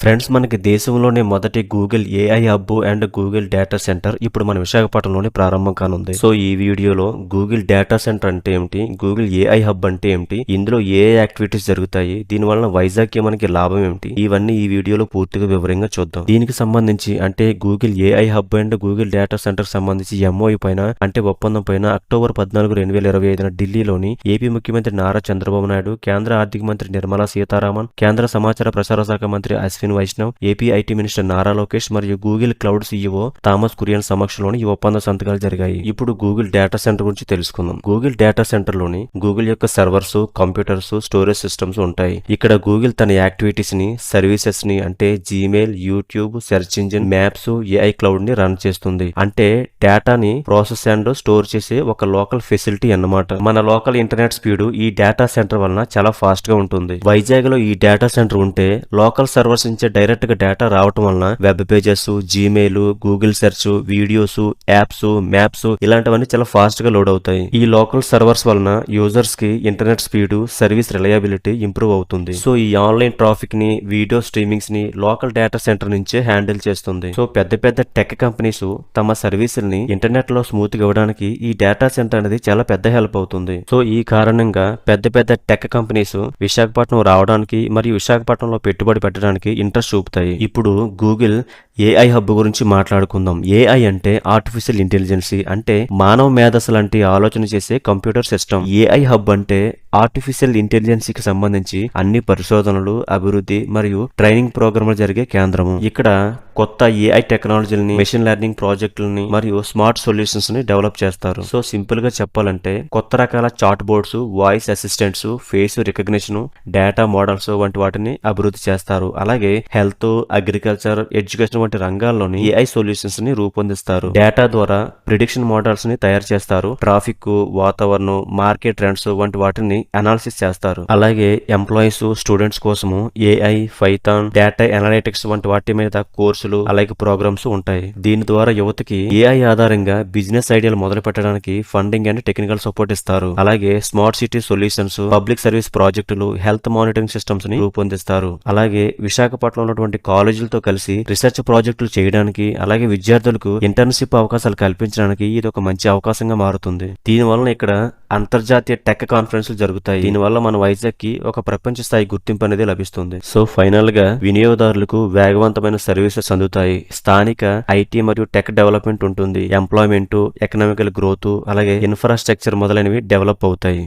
Friends, మనకి దేశంలోనే మొదటి Google AI hub and Google data centre ఇప్పుడు మన విశాఖపట్నంలోనే ప్రారంభం కానుంది. సో ఈ వీడియోలో గూగుల్ డేటా సెంటర్ అంటే ఏమిటి, గూగుల్ ఏఐ హబ్ అంటే ఏమిటి, ఇందులో ఏ యాక్టివిటీస్ జరుగుతాయి, దీని వలన వైజాగ్కి మనకి లాభం ఏమిటి, ఇవన్నీ ఈ వీడియోలో పూర్తిగా వివరంగా చూద్దాం. దీనికి సంబంధించి అంటే Google AI hub and Google data centre సంబంధించి ఎంఓయు పైన అంటే ఒప్పందం పైన అక్టోబర్ 14, 2025 ఢిల్లీలోని ఏపీ ముఖ్యమంత్రి నారా చంద్రబాబు నాయుడు, కేంద్ర ఆర్థిక మంత్రి నిర్మలా సీతారామన్, కేంద్ర సమాచార ప్రసార శాఖ మంత్రి Ashwin Vaishnaw, AP IT minister Nara Lokesh మరియు Google Cloud CEO Thomas Kurian సమక్షంలోని ఈ ఒప్పంద సంతకాలు జరిగాయి. ఇప్పుడు గూగుల్ డేటా సెంటర్ గురించి తెలుసుకుందాం. గూగుల్ డేటా సెంటర్ లోని గూగుల్ యొక్క సర్వర్స్, కంప్యూటర్స్, స్టోరేజ్ సిస్టమ్స్ ఉంటాయి. ఇక్కడ గూగుల్ తన యాక్టివిటీస్ ని, సర్వీసెస్ ని అంటే Gmail, YouTube, search engine, maps, AI cloud ని రన్ చేస్తుంది. అంటే డేటాని ప్రాసెస్ అండ్ స్టోర్ చేసే ఒక లోకల్ ఫెసిలిటీ అన్నమాట. మన లోకల్ ఇంటర్నెట్ స్పీడ్ ఈ డేటా సెంటర్ వలన చాలా ఫాస్ట్ గా ఉంటుంది. వైజాగ్ లో ఈ డేటా సెంటర్ ఉంటే లోకల్ సర్వర్స్ నుంచి డైరెక్ట్ గా డేటా రావటం వలన web pages, Gmail, Google search, videos, apps, maps ఇలాంటివన్నీ చాలా ఫాస్ట్ గా లోడ్ అవుతాయి. ఈ లోకల్ సర్వర్స్ వలన యూజర్స్ కి internet speed, service reliability improve అవుతుంది. సో ఈ ఆన్లైన్ ట్రాఫిక్ ని, వీడియో స్ట్రీమింగ్స్ ని లోకల్ డేటా సెంటర్ నుంచే హ్యాండిల్ చేస్తుంది. సో పెద్ద పెద్ద టెక్ కంపెనీస్ తమ సర్వీసుల్ని ఇంటర్నెట్ లో స్మూత్ గా ఇవ్వడానికి ఈ డేటా సెంటర్ అనేది చాలా పెద్ద హెల్ప్ అవుతుంది. సో ఈ కారణంగా పెద్ద పెద్ద టెక్ కంపెనీస్ విశాఖపట్నం రావడానికి మరియు విశాఖపట్నంలో పెట్టుబడి పెట్టడానికి ఇంట్రెస్ట్ చూపుతాయి. ఇప్పుడు గూగుల్ ఏఐ హబ్ గురించి మాట్లాడుకుందాం. ఏఐ అంటే ఆర్టిఫిషియల్ ఇంటెలిజెన్స్, అంటే మానవ మేధస్సు లాంటి ఆలోచన చేసే కంప్యూటర్ సిస్టమ్. ఏఐ హబ్ అంటే ఆర్టిఫిషియల్ ఇంటెలిజెన్స్ కి సంబంధించి అన్ని పరిశోధనలు, అభివృద్ధి మరియు ట్రైనింగ్ ప్రోగ్రాంలు జరిగే కేంద్రము. ఇక్కడ కొత్త ఏఐ టెక్నాలజీలని, మెషిన్ లెర్నింగ్ ప్రాజెక్టులని మరియు స్మార్ట్ సొల్యూషన్స్ ని డెవలప్ చేస్తారు. సో సింపుల్ గా చెప్పాలంటే కొత్త రకాల chat boards, voice assistants, face recognition, data models వంటి వాటిని అభివృద్ధి చేస్తారు. అలాగే హెల్త్, అగ్రికల్చర్, ఎడ్యుకేషన్ వంటి రంగాల్లోని ఏఐ సొల్యూషన్స్ ని రూపొందిస్తారు. డేటా ద్వారా ప్రిడిక్షన్ మోడల్స్ ని తయారు చేస్తారు. ట్రాఫిక్, వాతావరణం, మార్కెట్ ట్రెండ్స్ వంటి వాటిని అనాలిసిస్ చేస్తారు. అలాగే ఎంప్లాయీస్, స్టూడెంట్స్ కోసము ఏఐ, పైథాన్, డేటా అనలిటిక్స్ వంటి వాటి మీద కోర్సులు అలాగే ప్రోగ్రామ్స్ ఉంటాయి. దీని ద్వారా యువతకి ఏఐ ఆధారంగా బిజినెస్ ఐడియాలు మొదలు పెట్టడానికి ఫండింగ్ అండ్ టెక్నికల్ సపోర్ట్ ఇస్తారు. అలాగే smart city solutions, public service ప్రాజెక్టులు, హెల్త్ మానిటరింగ్ సిస్టమ్స్ ని రూపొందిస్తారు. అలాగే విశాఖపట్నంలో ఉన్నటువంటి కాలేజీలతో కలిసి రీసెర్చ్ ప్రాజెక్టులు చేయడానికి, అలాగే విద్యార్థులకు ఇంటర్న్షిప్ అవకాశాలు కల్పించడానికి ఇది ఒక మంచి అవకాశంగా మారుతుంది. దీని వలన ఇక్కడ అంతర్జాతీయ టెక్ కాన్ఫరెన్స్లు జరుగుతాయి. దీనివల్ల మన వైజాగ్ కి ఒక ప్రపంచ స్థాయి గుర్తింపు అనేది లభిస్తుంది. సో ఫైనల్ గా వినియోగదారులకు వేగవంతమైన సర్వీసెస్ అందుతాయి. స్థానిక ఐటీ మరియు టెక్ డెవలప్మెంట్ ఉంటుంది. ఎంప్లాయ్మెంట్, ఎకనామికల్ గ్రోత్, అలాగే ఇన్ఫ్రాస్ట్రక్చర్ మొదలైనవి డెవలప్ అవుతాయి.